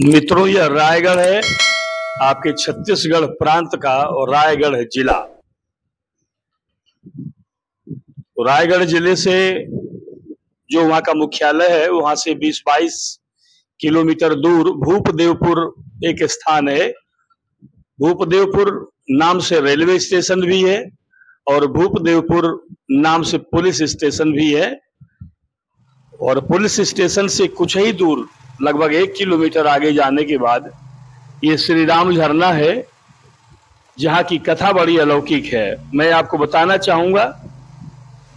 मित्रों, यह रायगढ़ है, आपके छत्तीसगढ़ प्रांत का, और रायगढ़ जिला। तो रायगढ़ जिले से जो वहां का मुख्यालय है, वहां से 20-22 किलोमीटर दूर भूपदेवपुर एक स्थान है। भूपदेवपुर नाम से रेलवे स्टेशन भी है और भूपदेवपुर नाम से पुलिस स्टेशन भी है। और पुलिस स्टेशन से कुछ ही दूर, लगभग 1 किलोमीटर आगे जाने के बाद ये श्री राम झरना है, जहाँ की कथा बड़ी अलौकिक है। मैं आपको बताना चाहूंगा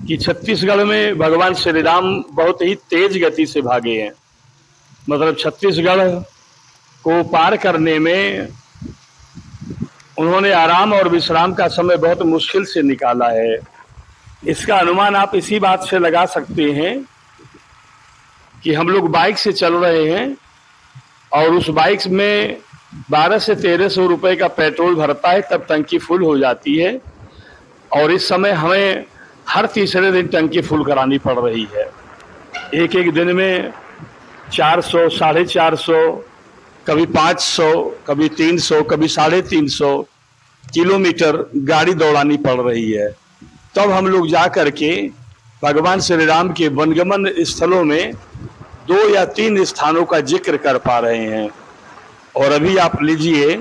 कि छत्तीसगढ़ में भगवान श्री राम बहुत ही तेज गति से भागे हैं। मतलब छत्तीसगढ़ को पार करने में उन्होंने आराम और विश्राम का समय बहुत मुश्किल से निकाला है। इसका अनुमान आप इसी बात से लगा सकते हैं कि हम लोग बाइक से चल रहे हैं और उस बाइक में 1200 से 1300 रुपए का पेट्रोल भरता है, तब टंकी फुल हो जाती है। और इस समय हमें हर तीसरे दिन टंकी फुल करानी पड़ रही है। एक एक दिन में 400, 450, कभी 500, कभी 300, कभी 350 किलोमीटर गाड़ी दौड़ानी पड़ रही है। तब हम लोग जा करके भगवान श्री राम के वनगमन स्थलों में 2 या 3 स्थानों का जिक्र कर पा रहे हैं। और अभी आप लीजिए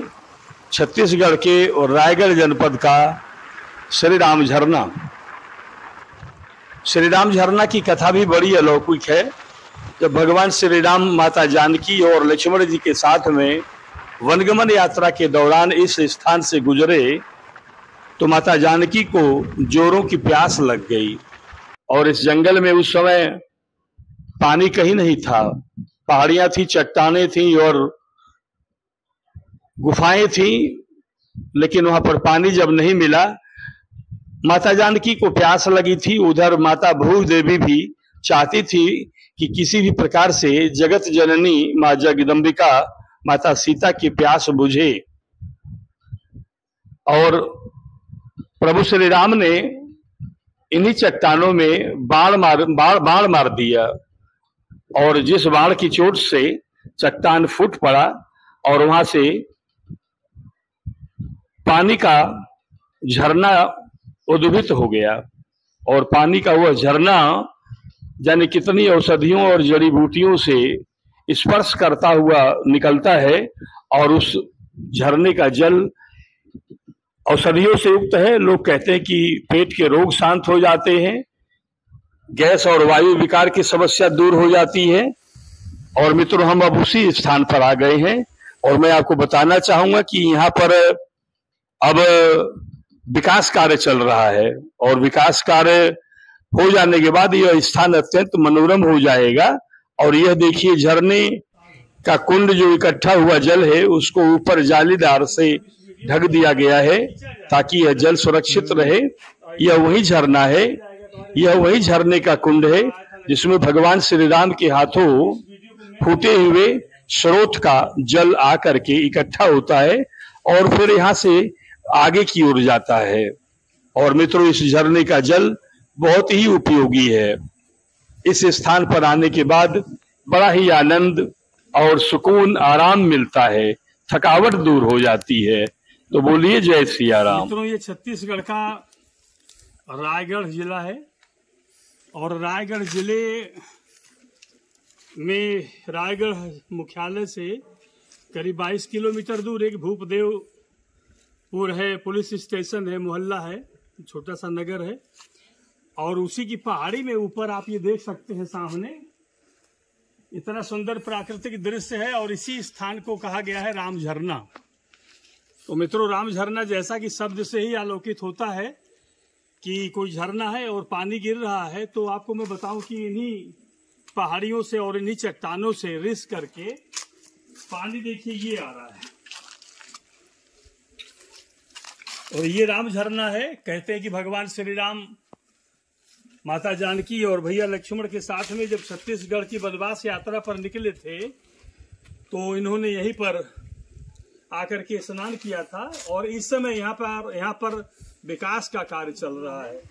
छत्तीसगढ़ के और रायगढ़ जनपद का श्री राम झरना। श्री राम झरना की कथा भी बड़ी अलौकिक है। जब भगवान श्री राम माता जानकी और लक्ष्मण जी के साथ में वनगमन यात्रा के दौरान इस स्थान से गुजरे तो माता जानकी को जोरों की प्यास लग गई। और इस जंगल में उस समय पानी कहीं नहीं था, पहाड़ियां थी, चट्टानें थी और गुफाएं थी, लेकिन वहां पर पानी जब नहीं मिला, माता जानकी को प्यास लगी थी। उधर माता भू देवी भी चाहती थी कि किसी भी प्रकार से जगत जननी मां जगदम्बिका माता सीता की प्यास बुझे। और प्रभु श्री राम ने इन्हीं चट्टानों में बाण मार दिया और जिस बाण की चोट से चट्टान फूट पड़ा और वहां से पानी का झरना उद्भूत हो गया। और पानी का वह झरना जाने कितनी औषधियों और जड़ी बूटियों से स्पर्श करता हुआ निकलता है और उस झरने का जल औषधियों से युक्त है। लोग कहते हैं कि पेट के रोग शांत हो जाते हैं, गैस और वायु विकार की समस्या दूर हो जाती है। और मित्रों, हम अब उसी स्थान पर आ गए हैं और मैं आपको बताना चाहूंगा कि यहाँ पर अब विकास कार्य चल रहा है और विकास कार्य हो जाने के बाद यह स्थान अत्यंत मनोरम हो जाएगा। और यह देखिए, झरने का कुंड जो इकट्ठा हुआ जल है उसको ऊपर जालीदार से ढक दिया गया है ताकि यह जल सुरक्षित रहे। यह वही झरना है, यह वही झरने का कुंड है जिसमें भगवान श्री राम के हाथों फूटे हुए स्रोत का जल आकर के इकट्ठा होता है और फिर यहाँ से आगे की ओर जाता है। और मित्रों, इस झरने का जल बहुत ही उपयोगी है। इस स्थान पर आने के बाद बड़ा ही आनंद और सुकून, आराम मिलता है, थकावट दूर हो जाती है। तो बोलिए जय सिया राम। मित्रों, ये छत्तीसगढ़ का रायगढ़ जिला है और रायगढ़ जिले में रायगढ़ मुख्यालय से करीब 22 किलोमीटर दूर एक भूपदेवपुर है, पुलिस स्टेशन है, मोहल्ला है, छोटा सा नगर है। और उसी की पहाड़ी में ऊपर आप ये देख सकते हैं सामने इतना सुंदर प्राकृतिक दृश्य है और इसी स्थान को कहा गया है राम झरना। तो मित्रों, राम झरना जैसा कि शब्द से ही आलोकित होता है कि कोई झरना है और पानी गिर रहा है, तो आपको मैं बताऊं कि इन्हीं पहाड़ियों से और इन्हीं चट्टानों से रिस करके पानी देखिए ये आ रहा है और ये राम झरना है। कहते हैं कि भगवान श्री राम माता जानकी और भैया लक्ष्मण के साथ में जब छत्तीसगढ़ की वनवास यात्रा पर निकले थे तो इन्होंने यहीं पर आकर के स्नान किया था और इस समय यहाँ पर विकास का कार्य चल रहा है।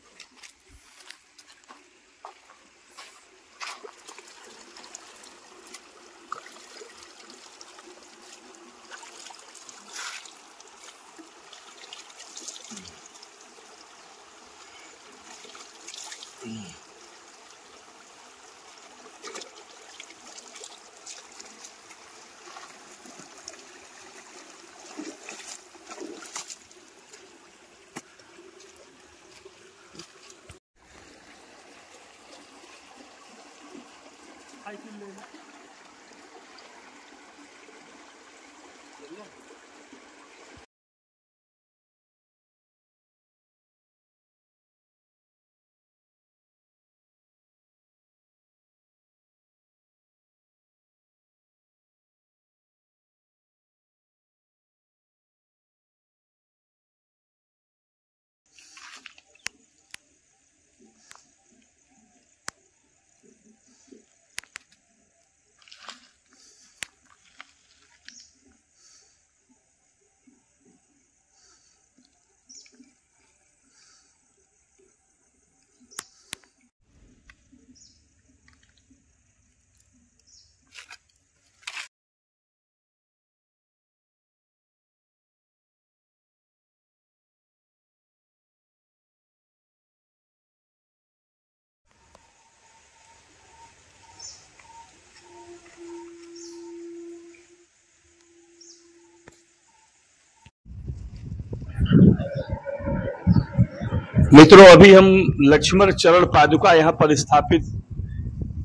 मित्रों, अभी हम लक्ष्मण चरण पादुका यहाँ पर स्थापित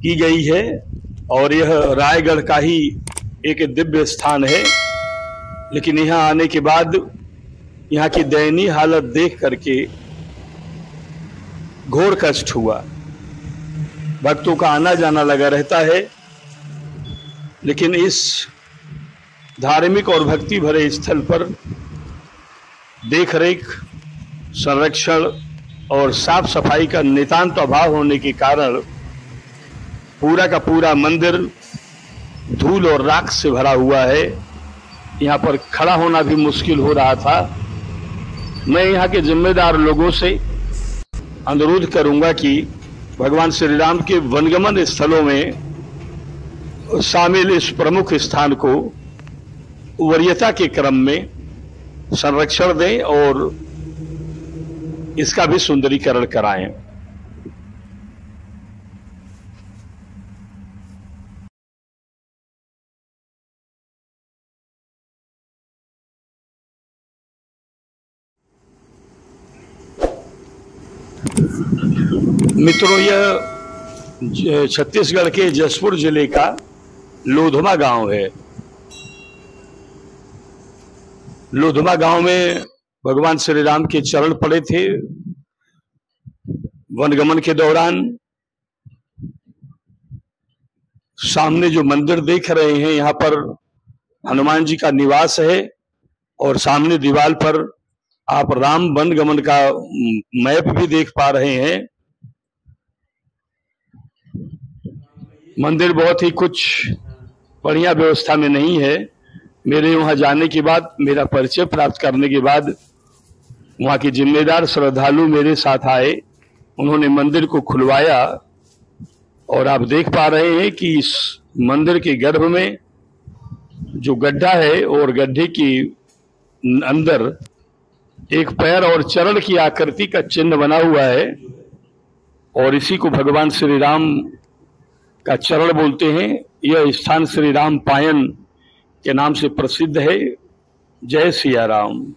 की गई है और यह रायगढ़ का ही एक दिव्य स्थान है। लेकिन यहाँ आने के बाद यहाँ की दयनीय हालत देख करके घोर कष्ट हुआ। भक्तों का आना जाना लगा रहता है, लेकिन इस धार्मिक और भक्ति भरे स्थल पर देखरेख, संरक्षण और साफ सफाई का नितांत अभाव होने के कारण पूरा का पूरा मंदिर धूल और राख से भरा हुआ है। यहाँ पर खड़ा होना भी मुश्किल हो रहा था। मैं यहाँ के जिम्मेदार लोगों से अनुरोध करूंगा कि भगवान श्री राम के वनगमन स्थलों में शामिल इस प्रमुख स्थान को वरीयता के क्रम में संरक्षण दें और इसका भी सुंदरीकरण कराएं। मित्रों, यह छत्तीसगढ़ के जसपुर जिले का लोधमा गांव है। लोधमा गांव में भगवान श्री राम के चरण पड़े थे वनगमन के दौरान। सामने जो मंदिर देख रहे हैं, यहाँ पर हनुमान जी का निवास है और सामने दीवार पर आप राम वनगमन का मैप भी देख पा रहे हैं। मंदिर बहुत ही कुछ बढ़िया व्यवस्था में नहीं है। मेरे वहां जाने के बाद, मेरा परिचय प्राप्त करने के बाद वहां के जिम्मेदार श्रद्धालु मेरे साथ आए, उन्होंने मंदिर को खुलवाया और आप देख पा रहे हैं कि इस मंदिर के गर्भ में जो गड्ढा है और गड्ढे के अंदर एक पैर और चरण की आकृति का चिन्ह बना हुआ है और इसी को भगवान श्री राम का चरण बोलते हैं। यह स्थान श्री राम पायन के नाम से प्रसिद्ध है। जय सिया राम।